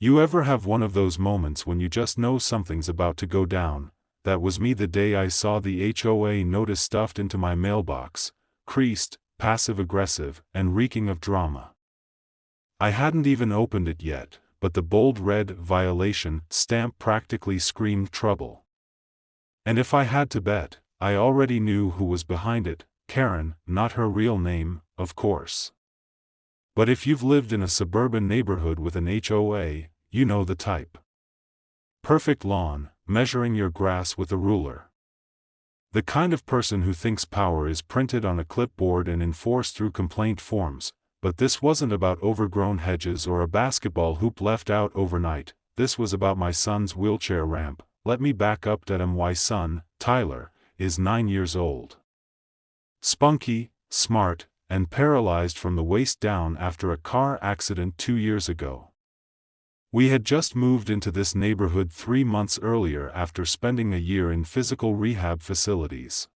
You ever have one of those moments when you just know something's about to go down? That was me the day I saw the HOA notice stuffed into my mailbox, creased, passive-aggressive, and reeking of drama. I hadn't even opened it yet, but the bold red "violation" stamp practically screamed trouble. And if I had to bet, I already knew who was behind it. Karen, not her real name, of course. But if you've lived in a suburban neighborhood with an HOA, you know the type. Perfect lawn, measuring your grass with a ruler. The kind of person who thinks power is printed on a clipboard and enforced through complaint forms. But this wasn't about overgrown hedges or a basketball hoop left out overnight. This was about my son's wheelchair ramp. Let me back up. My son, Tyler, is 9 years old. Spunky, smart, and paralyzed from the waist down after a car accident 2 years ago. We had just moved into this neighborhood 3 months earlier after spending a year in physical rehab facilities.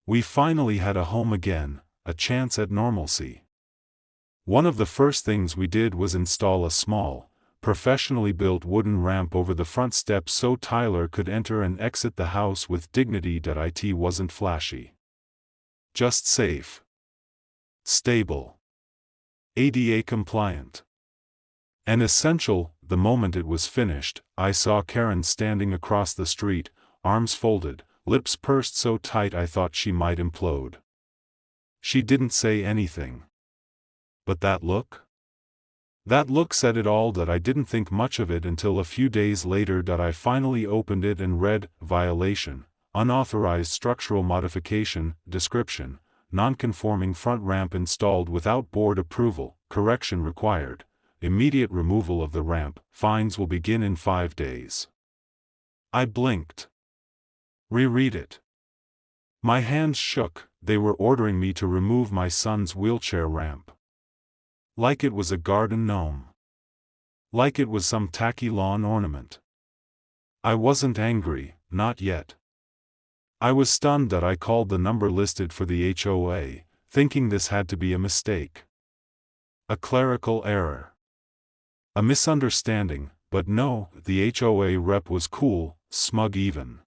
We finally had a home again, a chance at normalcy. One of the first things we did was install a small, professionally built wooden ramp over the front steps so Tyler could enter and exit the house with dignity. It wasn't flashy. Just safe. Stable. ADA compliant. And essential. The moment it was finished, I saw Karen standing across the street, arms folded, lips pursed so tight I thought she might implode. She didn't say anything. But that look? That look said it all. I didn't think much of it until a few days later. I finally opened it and read, "Violation, unauthorized structural modification, description, non-conforming front ramp installed without board approval, correction required, immediate removal of the ramp, fines will begin in 5 days." I blinked. Reread it. My hands shook. They were ordering me to remove my son's wheelchair ramp. Like it was a garden gnome. Like it was some tacky lawn ornament. I wasn't angry, not yet. I was stunned. I called the number listed for the HOA, thinking this had to be a mistake. A clerical error. A misunderstanding, but no, the HOA rep was cool, smug even.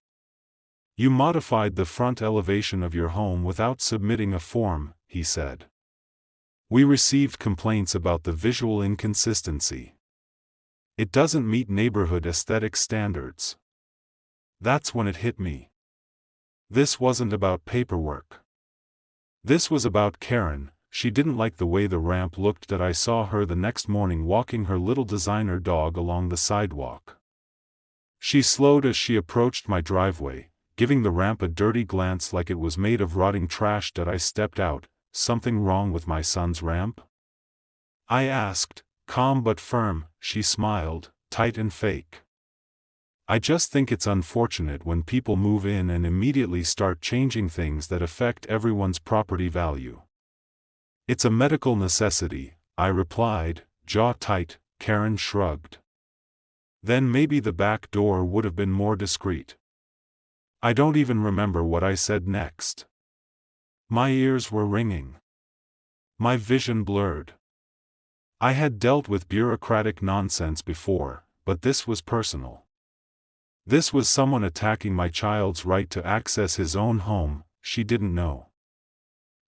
"You modified the front elevation of your home without submitting a form," he said. "We received complaints about the visual inconsistency. It doesn't meet neighborhood aesthetic standards." That's when it hit me. This wasn't about paperwork. This was about Karen. She didn't like the way the ramp looked. I saw her the next morning walking her little designer dog along the sidewalk. She slowed as she approached my driveway, giving the ramp a dirty glance like it was made of rotting trash. I stepped out. "Something wrong with my son's ramp?" I asked, calm but firm. She smiled, tight and fake. "I just think it's unfortunate when people move in and immediately start changing things that affect everyone's property value." "It's a medical necessity," I replied, jaw tight. Karen shrugged. Then maybe the back door would have been more discreet. I don't even remember what I said next. My ears were ringing. My vision blurred. I had dealt with bureaucratic nonsense before, but this was personal. This was someone attacking my child's right to access his own home. She didn't know.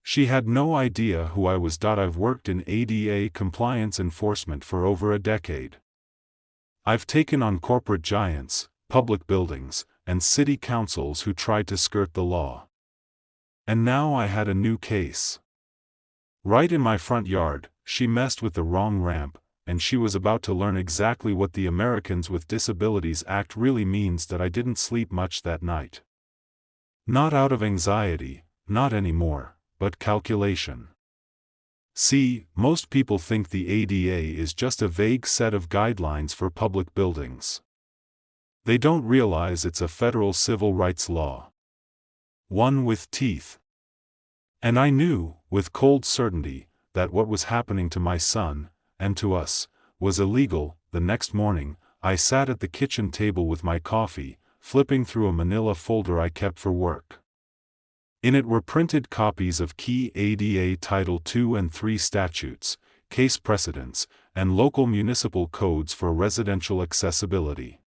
She had no idea who I was. I've worked in ADA compliance enforcement for over a decade. I've taken on corporate giants, public buildings, and city councils who tried to skirt the law. And now I had a new case. Right in my front yard, she messed with the wrong ramp, and she was about to learn exactly what the Americans with Disabilities Act really means. I didn't sleep much that night. Not out of anxiety, not anymore, but calculation. See, most people think the ADA is just a vague set of guidelines for public buildings. They don't realize it's a federal civil rights law. One with teeth. And I knew, with cold certainty, that what was happening to my son, and to us, was illegal. The next morning, I sat at the kitchen table with my coffee, flipping through a manila folder I kept for work. In it were printed copies of key ADA Title II and III statutes, case precedents, and local municipal codes for residential accessibility.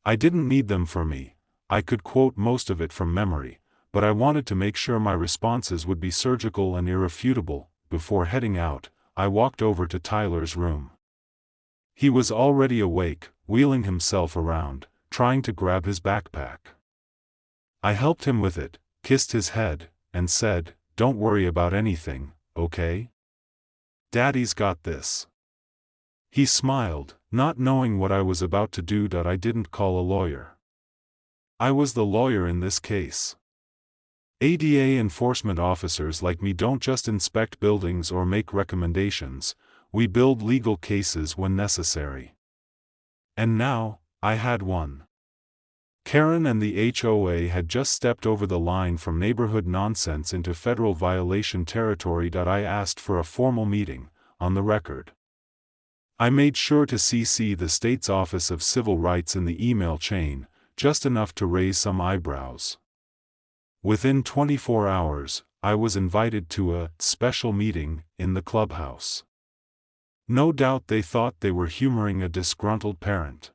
I didn't need them for me. I could quote most of it from memory, but I wanted to make sure my responses would be surgical and irrefutable. Before heading out, I walked over to Tyler's room. He was already awake, wheeling himself around, trying to grab his backpack. I helped him with it, kissed his head, and said, "Don't worry about anything, okay? Daddy's got this." He smiled, not knowing what I was about to do. I didn't call a lawyer. I was the lawyer in this case. ADA enforcement officers like me don't just inspect buildings or make recommendations, we build legal cases when necessary. And now, I had one. Karen and the HOA had just stepped over the line from neighborhood nonsense into federal violation territory. I asked for a formal meeting, on the record. I made sure to CC the state's Office of Civil Rights in the email chain, just enough to raise some eyebrows. Within 24 hours, I was invited to a special meeting in the clubhouse. No doubt they thought they were humoring a disgruntled parent.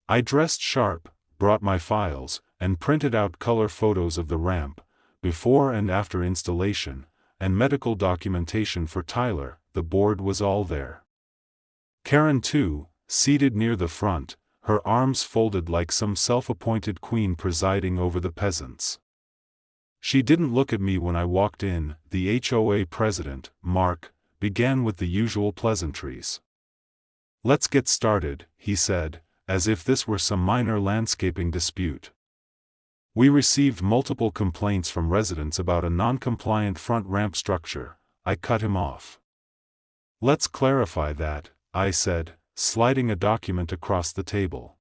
I dressed sharp, brought my files, and printed out color photos of the ramp, before and after installation, and medical documentation for Tyler. The board was all there. Karen too, seated near the front, her arms folded like some self-appointed queen presiding over the peasants. She didn't look at me when I walked in. The HOA president, Mark, began with the usual pleasantries. "Let's get started," he said, as if this were some minor landscaping dispute. "We received multiple complaints from residents about a non-compliant front ramp structure." I cut him off. "Let's clarify that," I said, sliding a document across the table.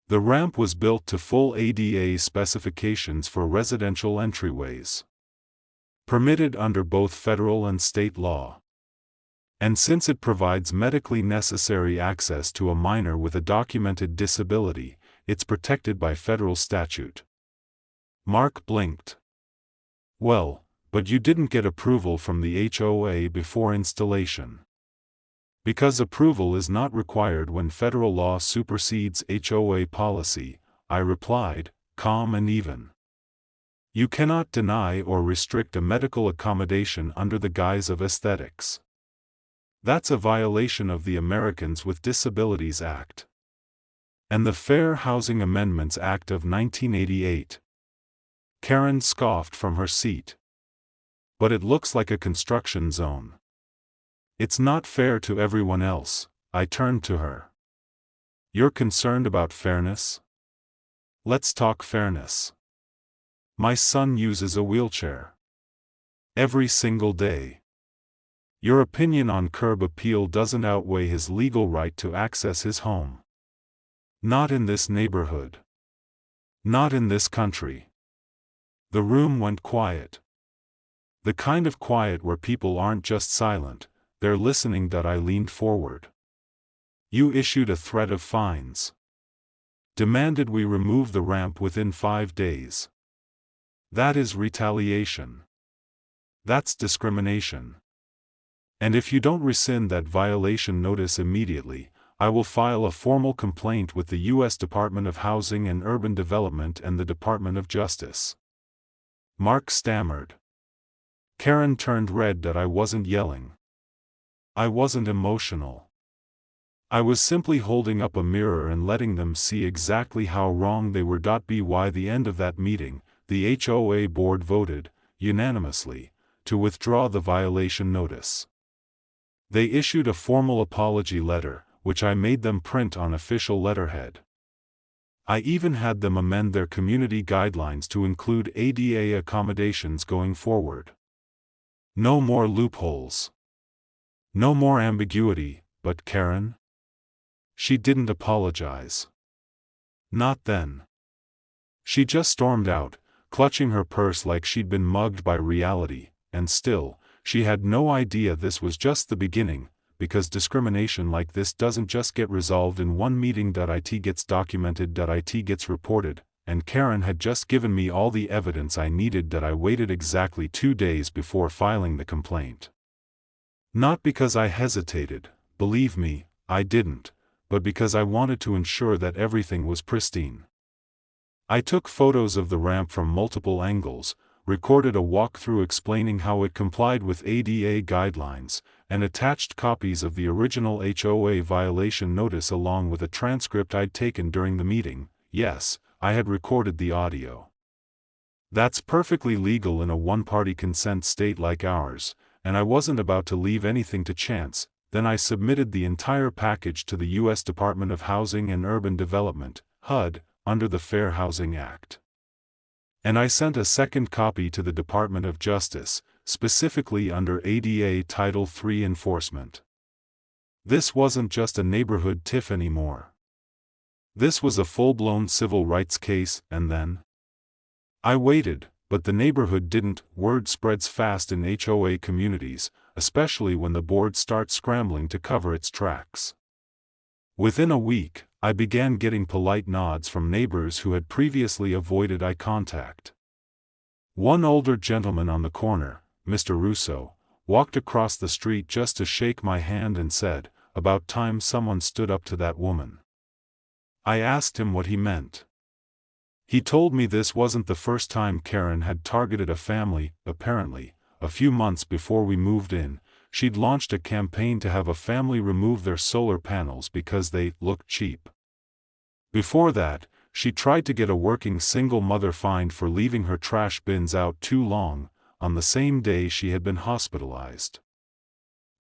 The ramp was built to full ADA specifications for residential entryways, permitted under both federal and state law. And since it provides medically necessary access to a minor with a documented disability, it's protected by federal statute. Mark blinked. "Well, but you didn't get approval from the HOA before installation." "Because approval is not required when federal law supersedes HOA policy," I replied, calm and even. "You cannot deny or restrict a medical accommodation under the guise of aesthetics. That's a violation of the Americans with Disabilities Act and the Fair Housing Amendments Act of 1988. Karen scoffed from her seat. "But it looks like a construction zone. It's not fair to everyone else." I turned to her. "You're concerned about fairness? Let's talk fairness. My son uses a wheelchair every single day. Your opinion on curb appeal doesn't outweigh his legal right to access his home. Not in this neighborhood. Not in this country." The room went quiet. The kind of quiet where people aren't just silent, they're listening. I leaned forward. "You issued a threat of fines. Demanded we remove the ramp within 5 days. That is retaliation. That's discrimination. And if you don't rescind that violation notice immediately, I will file a formal complaint with the U.S. Department of Housing and Urban Development and the Department of Justice." Mark stammered. Karen turned red. I wasn't yelling. I wasn't emotional. I was simply holding up a mirror and letting them see exactly how wrong they were. By the end of that meeting, the HOA board voted, unanimously, to withdraw the violation notice. They issued a formal apology letter, which I made them print on official letterhead. I even had them amend their community guidelines to include ADA accommodations going forward. No more loopholes. No more ambiguity. But Karen? She didn't apologize. Not then. She just stormed out, clutching her purse like she'd been mugged by reality, and still, she had no idea this was just the beginning, because discrimination like this doesn't just get resolved in one meeting. It gets documented. It gets reported, and Karen had just given me all the evidence I needed. I waited exactly 2 days before filing the complaint. Not because I hesitated, believe me, I didn't, but because I wanted to ensure that everything was pristine. I took photos of the ramp from multiple angles, recorded a walkthrough explaining how it complied with ADA guidelines, and attached copies of the original HOA violation notice along with a transcript I'd taken during the meeting. Yes, I had recorded the audio. That's perfectly legal in a one-party consent state like ours, and I wasn't about to leave anything to chance. Then I submitted the entire package to the U.S. Department of Housing and Urban Development, HUD, under the Fair Housing Act. And I sent a second copy to the Department of Justice, specifically under ADA Title III enforcement. This wasn't just a neighborhood tiff anymore. This was a full-blown civil rights case. And then I waited, but the neighborhood didn't. Word spreads fast in HOA communities, especially when the board starts scrambling to cover its tracks. Within a week, I began getting polite nods from neighbors who had previously avoided eye contact. One older gentleman on the corner, Mr. Russo, walked across the street just to shake my hand and said, "About time someone stood up to that woman." I asked him what he meant. He told me this wasn't the first time Karen had targeted a family. Apparently, a few months before we moved in, she'd launched a campaign to have a family remove their solar panels because they looked cheap. Before that, she tried to get a working single mother fined for leaving her trash bins out too long, on the same day she had been hospitalized.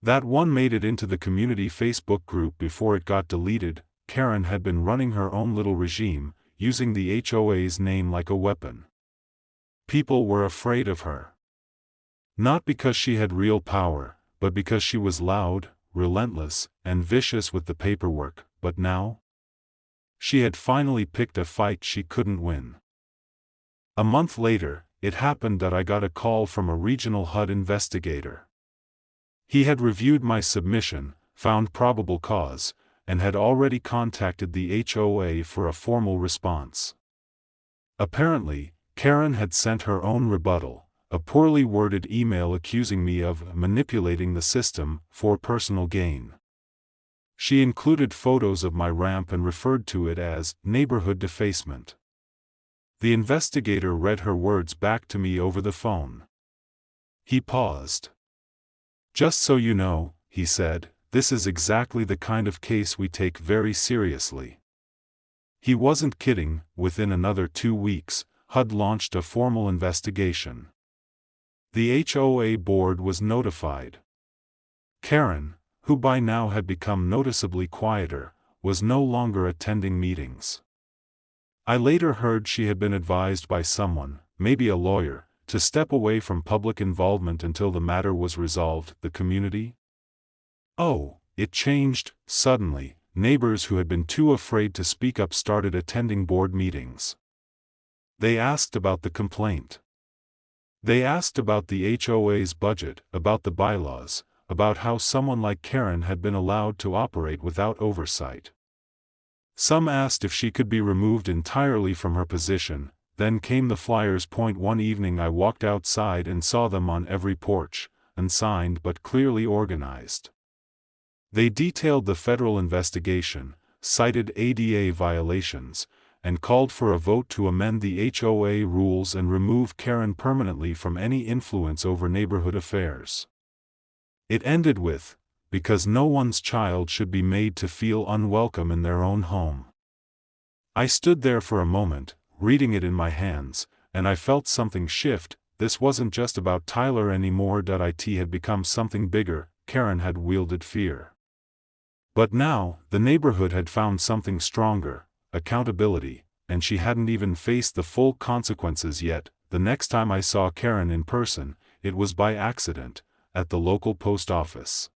That one made it into the community Facebook group before it got deleted. Karen had been running her own little regime, using the HOA's name like a weapon. People were afraid of her. Not because she had real power, but because she was loud, relentless, and vicious with the paperwork. But now, she had finally picked a fight she couldn't win. A month later, it happened that I got a call from a regional HUD investigator. He had reviewed my submission, found probable cause, and had already contacted the HOA for a formal response. Apparently, Karen had sent her own rebuttal, a poorly worded email accusing me of manipulating the system for personal gain. She included photos of my ramp and referred to it as neighborhood defacement. The investigator read her words back to me over the phone. He paused. "Just so you know," he said, "this is exactly the kind of case we take very seriously." He wasn't kidding. Within another 2 weeks, HUD launched a formal investigation. The HOA board was notified. Karen, who by now had become noticeably quieter, was no longer attending meetings. I later heard she had been advised by someone, maybe a lawyer, to step away from public involvement until the matter was resolved. The community? Oh, it changed. Suddenly, neighbors who had been too afraid to speak up started attending board meetings. They asked about the complaint. They asked about the HOA's budget, about the bylaws, about how someone like Karen had been allowed to operate without oversight. Some asked if she could be removed entirely from her position. Then came the flyers. One evening I walked outside and saw them on every porch, unsigned but clearly organized. They detailed the federal investigation, cited ADA violations, and called for a vote to amend the HOA rules and remove Karen permanently from any influence over neighborhood affairs. It ended with, "Because no one's child should be made to feel unwelcome in their own home." I stood there for a moment, reading it in my hands, and I felt something shift. This wasn't just about Tyler anymore. It had become something bigger. Karen had wielded fear. But now, the neighborhood had found something stronger, accountability, and she hadn't even faced the full consequences yet. The next time I saw Karen in person, it was by accident, at the local post office.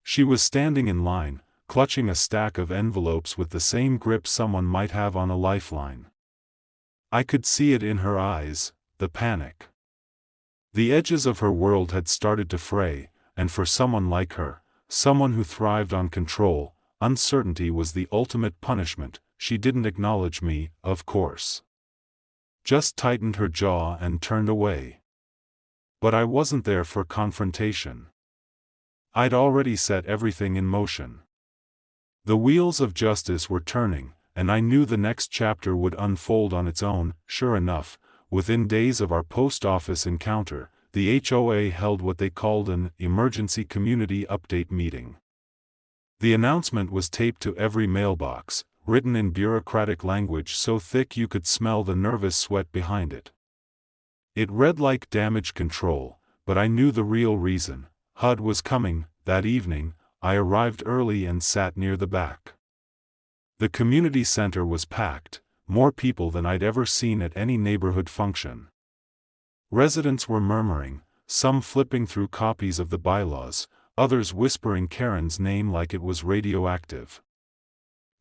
She was standing in line, clutching a stack of envelopes with the same grip someone might have on a lifeline. I could see it in her eyes, the panic. The edges of her world had started to fray, and for someone like her, someone who thrived on control, uncertainty was the ultimate punishment. She didn't acknowledge me, of course. Just tightened her jaw and turned away. But I wasn't there for confrontation. I'd already set everything in motion. The wheels of justice were turning, and I knew the next chapter would unfold on its own. Sure enough, within days of our post office encounter, the HOA held what they called an emergency community update meeting. The announcement was taped to every mailbox, written in bureaucratic language so thick you could smell the nervous sweat behind it. It read like damage control, but I knew the real reason. HUD was coming. That evening, I arrived early and sat near the back. The community center was packed, more people than I'd ever seen at any neighborhood function. Residents were murmuring, some flipping through copies of the bylaws, others whispering Karen's name like it was radioactive.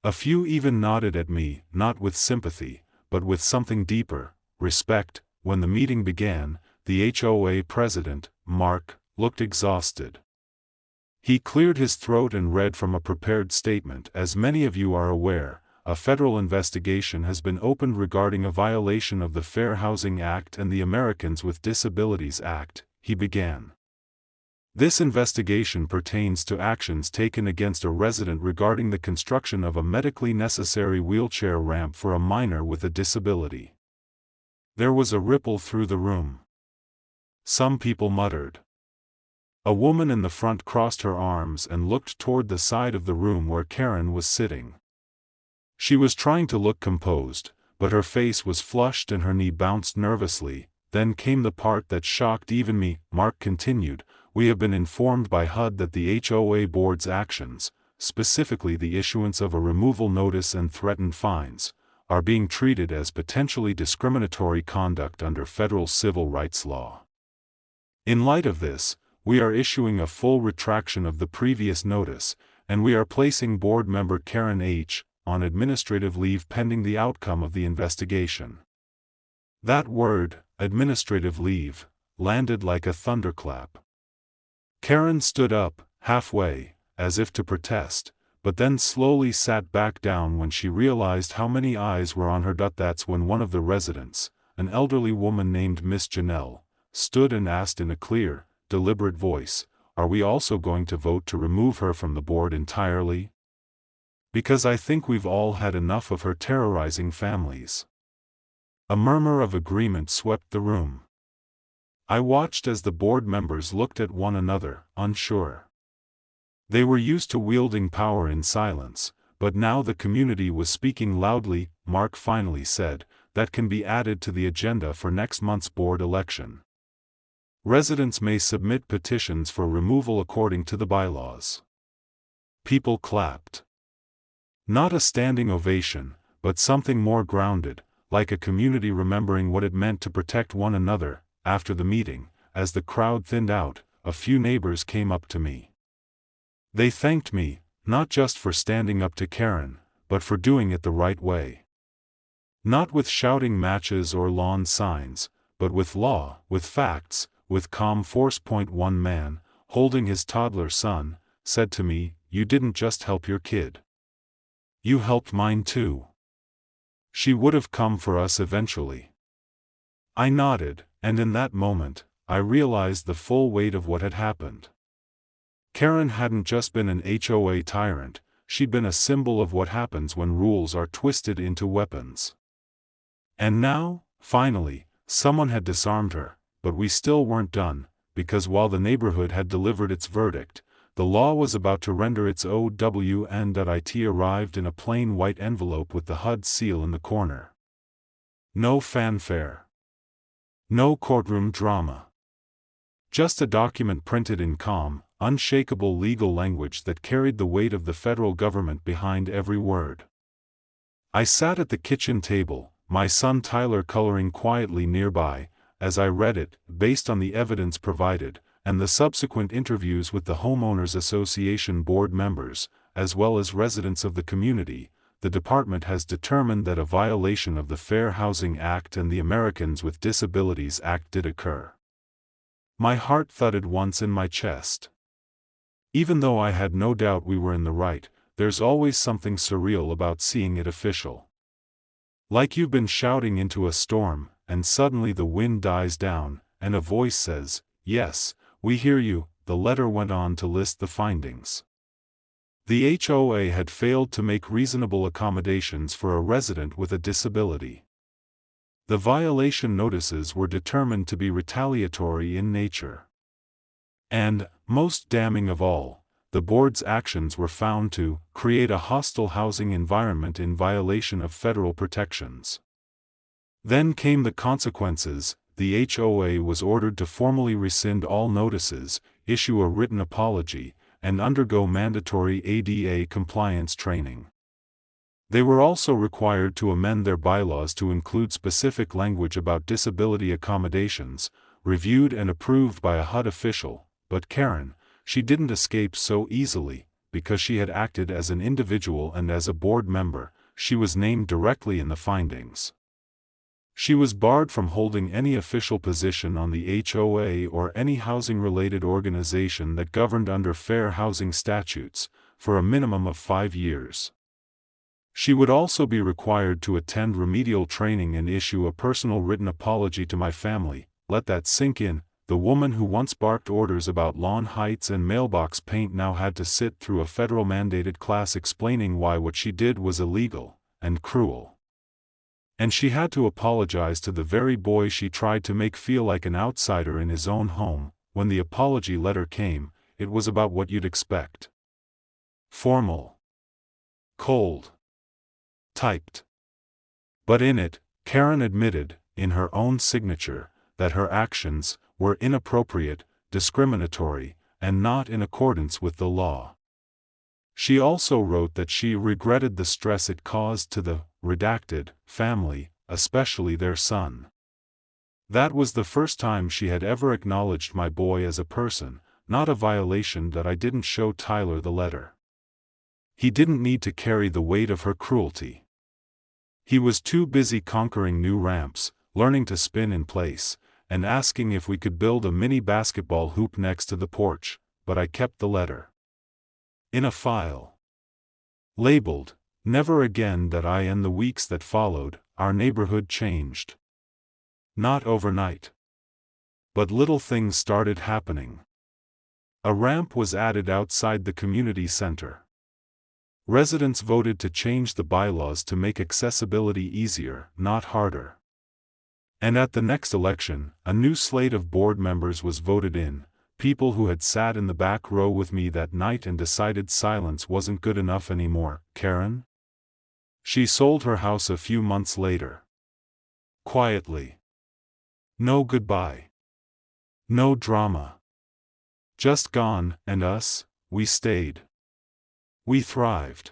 A few even nodded at me, not with sympathy, but with something deeper, respect. When the meeting began, the HOA president, Mark, looked exhausted. He cleared his throat and read from a prepared statement. As many of you are aware, a federal investigation has been opened regarding a violation of the Fair Housing Act and the Americans with Disabilities Act, he began. This investigation pertains to actions taken against a resident regarding the construction of a medically necessary wheelchair ramp for a minor with a disability. There was a ripple through the room. Some people muttered. A woman in the front crossed her arms and looked toward the side of the room where Karen was sitting. She was trying to look composed, but her face was flushed and her knee bounced nervously. Then came the part that shocked even me. Mark continued, "We have been informed by HUD that the HOA board's actions, specifically the issuance of a removal notice and threatened fines, are being treated as potentially discriminatory conduct under federal civil rights law. In light of this, we are issuing a full retraction of the previous notice, and we are placing board member Karen H. on administrative leave pending the outcome of the investigation." That word, administrative leave, landed like a thunderclap. Karen stood up, halfway, as if to protest, but then slowly sat back down when she realized how many eyes were on her. That's when one of the residents, an elderly woman named Miss Janelle, stood and asked in a clear, deliberate voice, "Are we also going to vote to remove her from the board entirely? Because I think we've all had enough of her terrorizing families." A murmur of agreement swept the room. I watched as the board members looked at one another, unsure. They were used to wielding power in silence, but now the community was speaking loudly. Mark finally said, "That can be added to the agenda for next month's board election. Residents may submit petitions for removal according to the bylaws." People clapped. Not a standing ovation, but something more grounded, like a community remembering what it meant to protect one another. After the meeting, as the crowd thinned out, a few neighbors came up to me. They thanked me, not just for standing up to Karen, but for doing it the right way. Not with shouting matches or lawn signs, but with law, with facts, with calm force. One man, holding his toddler son, said to me, "You didn't just help your kid. You helped mine too. She would have come for us eventually." I nodded, and in that moment, I realized the full weight of what had happened. Karen hadn't just been an HOA tyrant, she'd been a symbol of what happens when rules are twisted into weapons. And now, finally, someone had disarmed her. But we still weren't done, because while the neighborhood had delivered its verdict, the law was about to render its OWN.IT arrived in a plain white envelope with the HUD seal in the corner. No fanfare. No courtroom drama. Just a document printed in calm, unshakable legal language that carried the weight of the federal government behind every word. I sat at the kitchen table, my son Tyler coloring quietly nearby, as I read it. Based on the evidence provided, and the subsequent interviews with the Homeowners Association board members, as well as residents of the community, the department has determined that a violation of the Fair Housing Act and the Americans with Disabilities Act did occur. My heart thudded once in my chest. Even though I had no doubt we were in the right, there's always something surreal about seeing it official. Like you've been shouting into a storm, and suddenly the wind dies down, and a voice says, "Yes, we hear you." the letter went on to list the findings. The HOA had failed to make reasonable accommodations for a resident with a disability. The violation notices were determined to be retaliatory in nature. And, most damning of all, the board's actions were found to create a hostile housing environment in violation of federal protections. Then came the consequences. The HOA was ordered to formally rescind all notices, issue a written apology, and undergo mandatory ADA compliance training. They were also required to amend their bylaws to include specific language about disability accommodations, reviewed and approved by a HUD official. But Karen, she didn't escape so easily, because she had acted as an individual and as a board member. She was named directly in the findings. She was barred from holding any official position on the HOA or any housing-related organization that governed under fair housing statutes, for a minimum of 5 years. She would also be required to attend remedial training and issue a personal written apology to my family. Let that sink in. The woman who once barked orders about lawn heights and mailbox paint now had to sit through a federal-mandated class explaining why what she did was illegal and cruel. And she had to apologize to the very boy she tried to make feel like an outsider in his own home. When the apology letter came, it was about what you'd expect. Formal. Cold. Typed. But in it, Karen admitted, in her own signature, that her actions were inappropriate, discriminatory, and not in accordance with the law. She also wrote that she regretted the stress it caused to the redacted family, especially their son. That was the first time she had ever acknowledged my boy as a person, not a violation that I didn't show Tyler the letter. He didn't need to carry the weight of her cruelty. He was too busy conquering new ramps, learning to spin in place, and asking if we could build a mini basketball hoop next to the porch, but I kept the letter in a file. Labeled, "Never Again." That I and the weeks that followed, our neighborhood changed. Not overnight. But little things started happening. A ramp was added outside the community center. Residents voted to change the bylaws to make accessibility easier, not harder. And at the next election, a new slate of board members was voted in, people who had sat in the back row with me that night and decided silence wasn't good enough anymore. Karen? She sold her house a few months later. Quietly. No goodbye. No drama. Just gone, and us, we stayed. We thrived.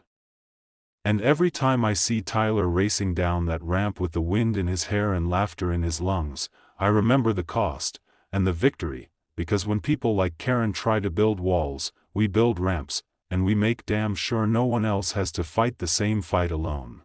And every time I see Tyler racing down that ramp with the wind in his hair and laughter in his lungs, I remember the cost, and the victory, because when people like Karen try to build walls, we build ramps, and we make damn sure no one else has to fight the same fight alone.